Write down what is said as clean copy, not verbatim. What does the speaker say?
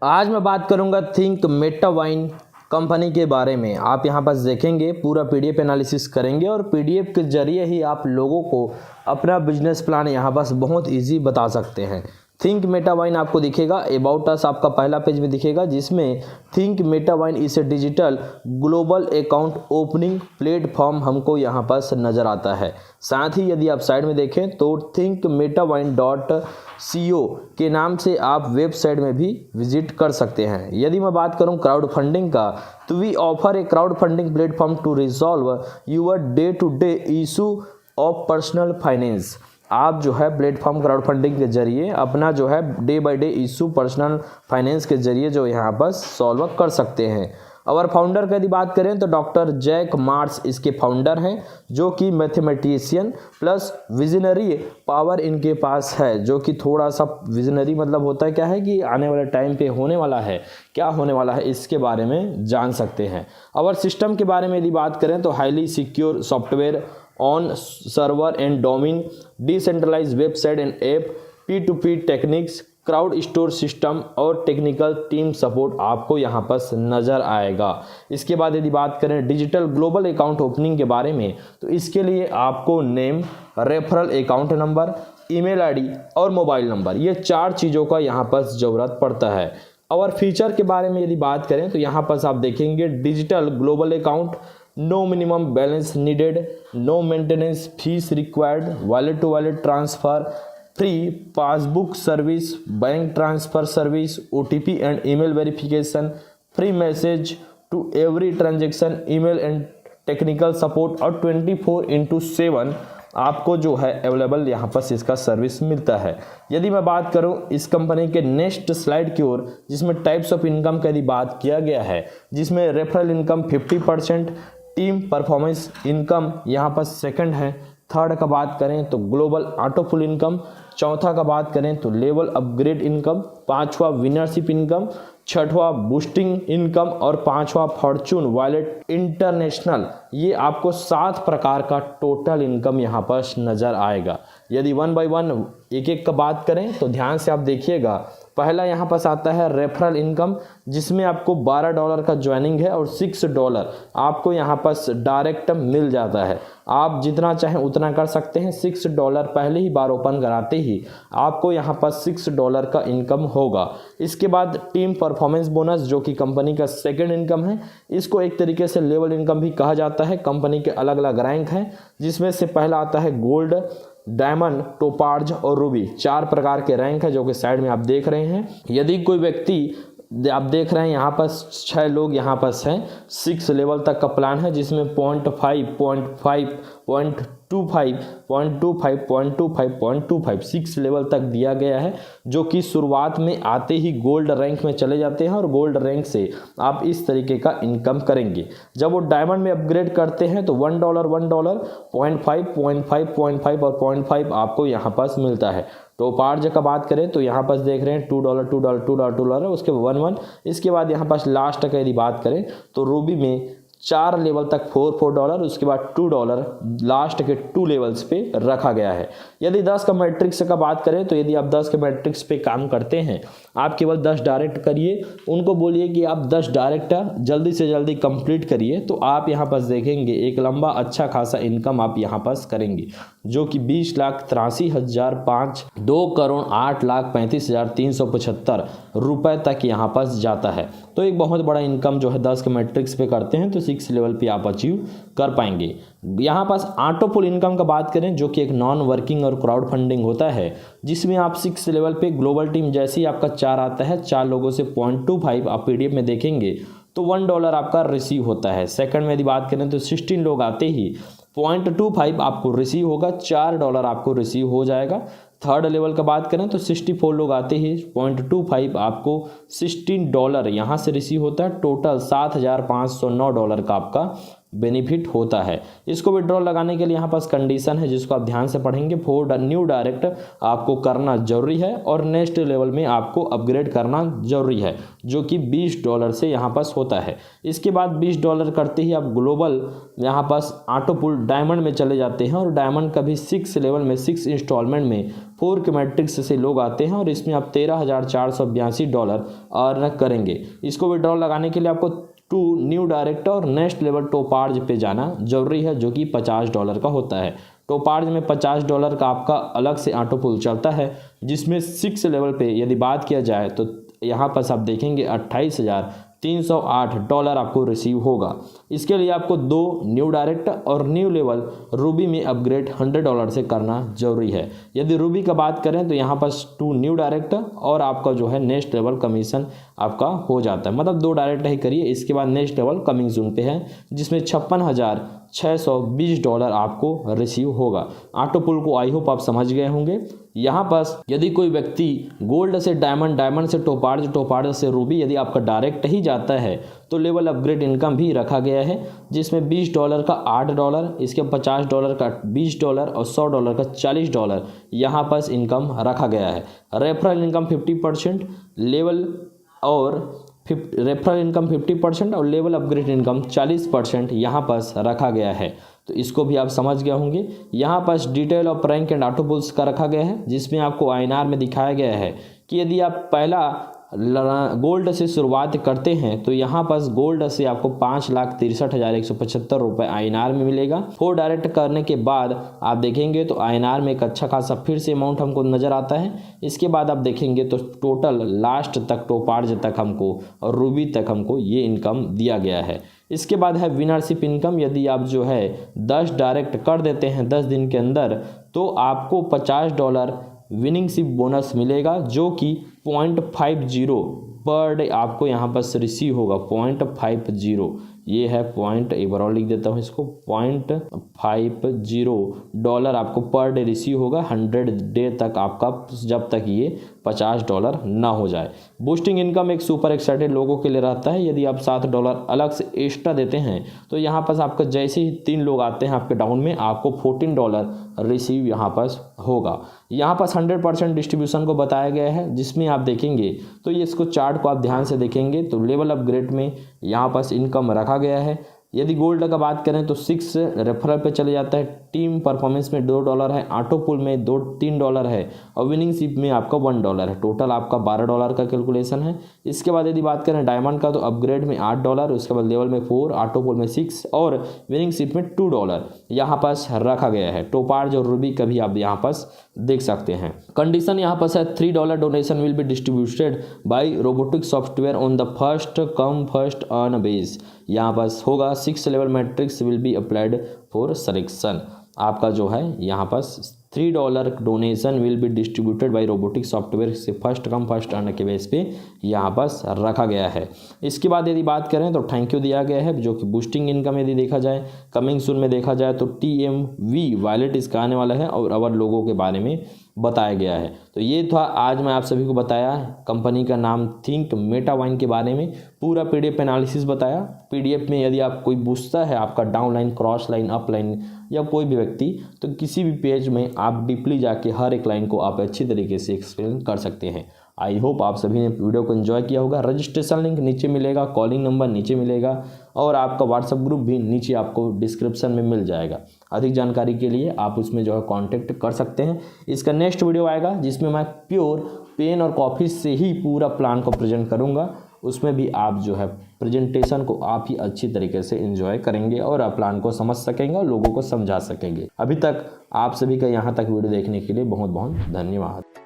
आज मैं बात करूंगा थिंक मेटावाइन कंपनी के बारे में। आप यहां पास देखेंगे, पूरा पीडीएफ एनालिसिस करेंगे और पीडीएफ के जरिए ही आप लोगों को अपना बिजनेस प्लान यहां पास बहुत इजी बता सकते हैं। थिंक मेटावाइन आपको दिखेगा, अबाउट अस आपका पहला पेज में दिखेगा, जिसमें थिंक मेटावाइन इस digital global account opening platform हमको यहाँ पर नज़र आता है। साथ ही यदि आप साइड में देखें तो thinkmetawine.co के नाम से आप वेबसाइट में भी विजिट कर सकते हैं। यदि मैं बात करूं क्राउड फंडिंग का, तो we offer a crowd funding platform to resolve your day to day issue of personal finance. आप जो है प्लेटफॉर्म क्राउड फंडिंग के जरिए अपना जो है day by day issue personal finance के जरिए जो यहाँ पर सॉल्व कर सकते हैं। और फाउंडर की यदि बात करें तो डॉक्टर जैक मार्स इसके फाउंडर हैं, जो कि मैथमेटिशियन प्लस विजनरी पावर इनके पास है। जो कि थोड़ा सा विजनरी मतलब होता है क्या है कि आने वाले टाइम पे होने वाला है, क्या होने वाला है इसके बारे में जान सकते हैं। और सिस्टम के बारे में यदि बात करें तो highly secure software on server and domain, decentralised website and app, P2P techniques, crowd store system और टेक्निकल टीम सपोर्ट आपको यहाँ पर नज़र आएगा। इसके बाद यदि बात करें डिजिटल ग्लोबल अकाउंट ओपनिंग के बारे में, तो इसके लिए आपको name, referral account number, email ID और मोबाइल नंबर, ये 4 चीज़ों का यहाँ पर ज़रूरत पड़ता है। और फीचर के बारे में यदि बात करें तो यहाँ पर आप देखेंगे digital global account, no minimum balance needed, no maintenance fees required, wallet to wallet transfer, free passbook service, bank transfer service, OTP and email verification, free message to every transaction, email and technical support और 24/7 आपको जो है available यहाँ पर इसका service मिलता है। यदि मैं बात करूँ इस कंपनी के नेक्स्ट स्लाइड की ओर, जिसमें टाइप्स ऑफ इनकम का यदि बात किया गया है, जिसमें referral income 50%, team performance income यहाँ पर सेकंड है, थर्ड का बात करें तो ग्लोबल ऑटोफुल इनकम, चौथा का बात करें तो लेवल अपग्रेड इनकम, पांचवा विनरशिप इनकम, छठवा बूस्टिंग इनकम और पांचवा फॉर्चून वॉलेट इंटरनेशनल। ये आपको 7 प्रकार का टोटल इनकम यहाँ पर नज़र आएगा। यदि 1 बाय 1 एक एक का बात करें तो ध्यान से आप देखिएगा। पहला यहाँ पर आता है रेफरल इनकम, जिसमें आपको $12 का ज्वाइनिंग है और $6 आपको यहाँ पर डायरेक्ट मिल जाता है। आप जितना चाहें उतना कर सकते हैं। $6 पहले ही बार ओपन कराते ही आपको यहाँ पर $6 का इनकम होगा। इसके बाद टीम परफॉर्मेंस बोनस, जो कि कंपनी का सेकंड इनकम है। इसको एक तरीके से लेवल इनकम भी कहा जाता है। कंपनी के अलग अलग रैंक हैं, जिसमें से पहला आता है गोल्ड, डायमंड, टोपार्ज और रूबी। 4 प्रकार के रैंक है जो कि साइड में आप देख रहे हैं। यदि कोई व्यक्ति, आप देख रहे हैं यहाँ पर 6 लोग यहाँ पर हैं, 6 लेवल तक का प्लान है, जिसमें 0.5, 0.5, 0.25, 0.25, 0.25, 0.25 6 लेवल तक दिया गया है, जो कि शुरुआत में आते ही गोल्ड रैंक में चले जाते हैं और गोल्ड रैंक से आप इस तरीके का इनकम करेंगे। जब वो डायमंड में अपग्रेड करते हैं तो $1, $1, 0.5, 0.5, 0.5 और 0.5 आपको यहाँ पास मिलता है। टोपार्ज का बात करें तो यहाँ पास देख रहे हैं $2, $2, $2, $2, उसके 1, इसके बाद यहाँ पास लास्ट का यदि बात करें तो रूबी में 4 लेवल तक $4, उसके बाद $2 लास्ट के 2 लेवल्स पे रखा गया है। यदि 10 का मैट्रिक्स का बात करें तो यदि आप 10 के मैट्रिक्स पे काम करते हैं, आप केवल 10 डायरेक्ट करिए, उनको बोलिए कि आप 10 डायरेक्ट जल्दी से जल्दी कंप्लीट करिए, तो आप यहाँ पास देखेंगे एक लंबा अच्छा खासा इनकम आप यहाँ पास करेंगे, जो कि 20,83,005 2,08,35,375 रुपए तक यहाँ पास जाता है। तो एक बहुत बड़ा इनकम जो है 10 के मैट्रिक्स पे करते हैं तो 6 लेवल पे आप अचीव कर पाएंगे। यहाँ पास ऑटोफुल इनकम का बात करें, जो कि एक नॉन वर्किंग और क्राउड फंडिंग होता है, जिसमें आप 6 लेवल पे ग्लोबल टीम जैसे ही आपका 4 आता है, 4 लोगों से 0.25 आप पीडीएफ में देखेंगे तो $1 आपका रिसीव होता है। सेकंड में यदि बात करें तो 16 लोग आते ही 0.25 आपको रिसीव होगा, $4 आपको रिसीव हो जाएगा। थर्ड लेवल का बात करें तो 64 लोग आते ही 0.25 आपको $16 यहाँ से रिसीव होता है। टोटल $7,509 का आपका बेनिफिट होता है। इसको विड्रॉल लगाने के लिए यहाँ पास कंडीशन है, जिसको आप ध्यान से पढ़ेंगे। 4 न्यू डायरेक्ट आपको करना जरूरी है और नेक्स्ट लेवल में आपको अपग्रेड करना जरूरी है, जो कि $20 से यहाँ पास होता है। इसके बाद $20 करते ही आप ग्लोबल यहाँ पास ऑटोपुल डायमंड में चले जाते हैं और डायमंड का भी 6 लेवल में 6 इंस्टॉलमेंट में 4 के मैट्रिक्स से लोग आते हैं और इसमें आप $13,482 अर्न करेंगे। इसको विड्रॉल लगाने के लिए आपको टू न्यू डायरेक्ट और नेक्स्ट लेवल टोपार्ज पे जाना जरूरी है, जो कि $50 का होता है। टोपार्ज में $50 का आपका अलग से ऑटो पुल चलता है, जिसमें 6 लेवल पे यदि बात किया जाए तो यहाँ पर आप देखेंगे $28,308 आपको रिसीव होगा। इसके लिए आपको 2 न्यू डायरेक्ट और न्यू लेवल रूबी में अपग्रेड $100 से करना जरूरी है। यदि रूबी का बात करें तो यहाँ पर 2 न्यू डायरेक्ट और आपका जो है नेक्स्ट लेवल कमीशन आपका हो जाता है, मतलब 2 डायरेक्ट ही करिए। इसके बाद नेक्स्ट लेवल कमिंग जून पे है, जिसमें $56,620 आपको रिसीव होगा। ऑटो पुल को आई होप आप समझ गए होंगे। यहाँ पर यदि कोई व्यक्ति गोल्ड से डायमंड, डायमंड से टोपार्ज, टोपार्ज से रूबी यदि आपका डायरेक्ट ही जाता है तो लेवल अपग्रेड इनकम भी रखा गया है, जिसमें $20 का $8, इसके $50 का $20 और $100 का $40 यहाँ पर इनकम रखा गया है। रेफरल इनकम 50%, लेवल और रेफरल इनकम 50% और लेवल अपग्रेड इनकम 40% यहाँ पर रखा गया है। तो इसको भी आप समझ गए होंगे। यहाँ पर detail of rank and auto pools का रखा गया है, जिसमें आपको INR में दिखाया गया है कि यदि आप पहला गोल्ड से शुरुआत करते हैं तो यहाँ पर गोल्ड से आपको $5,63,175 INR में मिलेगा। 4 डायरेक्ट करने के बाद आप देखेंगे तो INR में एक अच्छा खासा फिर से अमाउंट हमको नज़र आता है। इसके बाद आप देखेंगे तो टोटल लास्ट तक टोपार्ज तक हमको और रूबी तक हमको ये इनकम दिया गया है। इसके बाद है विनरशिप इनकम। यदि आप जो है 10 डायरेक्ट कर देते हैं 10 दिन के अंदर तो आपको $50 विनिंग शिप बोनस मिलेगा, जो कि 0.50 पर डे आपको यहाँ पर रिसीव होगा। 0.50 ये है पॉइंट, एक बार और लिख देता हूँ इसको, $0.50 आपको पर डे रिसीव होगा 100 डे तक आपका, जब तक ये $50 ना हो जाए। बूस्टिंग इनकम एक सुपर एक्साइटेड लोगों के लिए रहता है। यदि आप $7 अलग से एक्स्ट्रा देते हैं तो यहाँ पर आपका जैसे ही 3 लोग आते हैं आपके डाउन में, आपको $14 रिसीव यहाँ पर होगा। यहाँ पर 100% डिस्ट्रीब्यूशन को बताया गया है, जिसमें आप देखेंगे तो ये इसको चार्ट को आप ध्यान से देखेंगे तो लेवल अपग्रेड में यहाँ पर इनकम रखा गया है। यदि गोल्ड का बात करें तो 6 रेफरल पे चले जाता है, टीम परफॉर्मेंस में $2 है, ऑटो पुल में $3 है और विनिंग शिप में आपका $1 है। टोटल आपका $12 का कैलकुलेशन है। इसके बाद यदि बात करें डायमंड का तो अपग्रेड में $8, उसके बाद लेवल में 4, ऑटो पुल में 6 और विनिंग शिप में $2 यहाँ पास रखा गया है। टोपार्ज और रूबी का भी आप यहाँ पास देख सकते हैं। कंडीशन यहाँ पर है $3 donation will be distributed by robotic software on the first come first earn base. यहाँ पर होगा 6 level matrix will be applied for selection. आपका जो है यहाँ पर $3 donation will be distributed by robotic software से फर्स्ट कम फर्स्ट अर्न के बेस पे यहाँ पर रखा गया है। इसके बाद यदि बात करें तो थैंक यू दिया गया है, जो कि बूस्टिंग इनकम यदि देखा जाए कमिंग सून में देखा जाए तो TMV वॉलेट इसका आने वाला है और अवर लोगों के बारे में बताया गया है। तो ये था आज मैं आप सभी को बताया कंपनी का नाम थिंक मेटावाइन के बारे में, पूरा PDF एनालिसिस बताया। PDF में यदि आप कोई पूछता है आपका down line, cross line, up line या कोई भी व्यक्ति, तो किसी भी पेज में आप डीपली जाके हर एक लाइन को आप अच्छी तरीके से एक्सप्लेन कर सकते हैं। आई होप आप सभी ने वीडियो को एंजॉय किया होगा। रजिस्ट्रेशन लिंक नीचे मिलेगा, कॉलिंग नंबर नीचे मिलेगा और आपका व्हाट्सएप ग्रुप भी नीचे आपको डिस्क्रिप्शन में मिल जाएगा। अधिक जानकारी के लिए आप उसमें जो है कांटेक्ट कर सकते हैं। इसका नेक्स्ट वीडियो आएगा जिसमें मैं प्योर पेन और कॉपी से ही पूरा प्लान को प्रेजेंट करूँगा। उसमें भी आप जो है प्रेजेंटेशन को आप ही अच्छी तरीके से एंजॉय करेंगे और आप प्लान को समझ सकेंगे और लोगों को समझा सकेंगे। अभी तक आप सभी का यहाँ तक वीडियो देखने के लिए बहुत बहुत धन्यवाद।